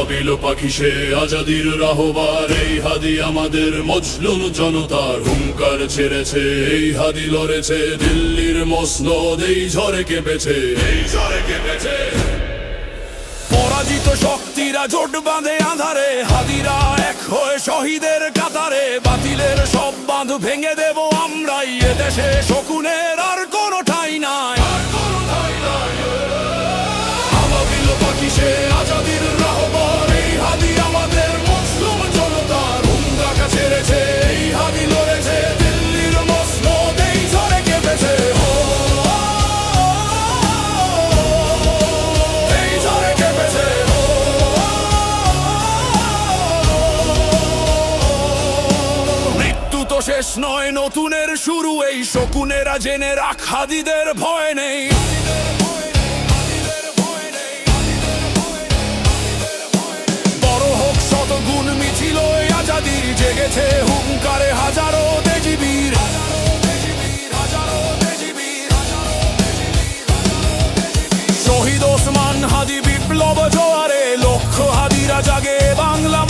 আবাবিল পাখি সে আজাদির রাহবার, এই হাদি আমাদের মজলুম জনতার হুঙ্কার ছেড়েছে, এই হাদি লড়েছে দিল্লির মসনদ, এই ঝড়ে কেঁপেছে, এই ঝড়ে কেঁপেছে। পরাজিত শক্তিরা জোট বাঁধে আধারে, হাদিরা এক হয়ে শহীদের কাতারে, বাতিলের সব বাঁধ ভেঙে দেব আমরাই, এদেশে শকুনের আর কোনো ঠাঁই নাই। আবাবিল পাখি সে আজাদির রাহবার, এই হাদি আমাদের মজলুম জনতার হুঙ্কার ছেড়েছে, এই হাদি লড়েছে দিল্লির মসনদ, এই ঝড়ে কেঁপেছে, এই ঝড়ে কেঁপেছে। মৃত্যু তো শেষ নয়, নতুনের শুরু, এই শকুনেরা জেনে রাখ হাদিদের ভয় নেই। বড় হোক শতগুণ মিছিল এই আজাদির, জেগেছে হুঙ্কারে হাজারো দেশবীর। শহীদ ওসমান হাদি বিপ্লব জোয়ারে, লক্ষ হাদিরা জাগে বাংলা।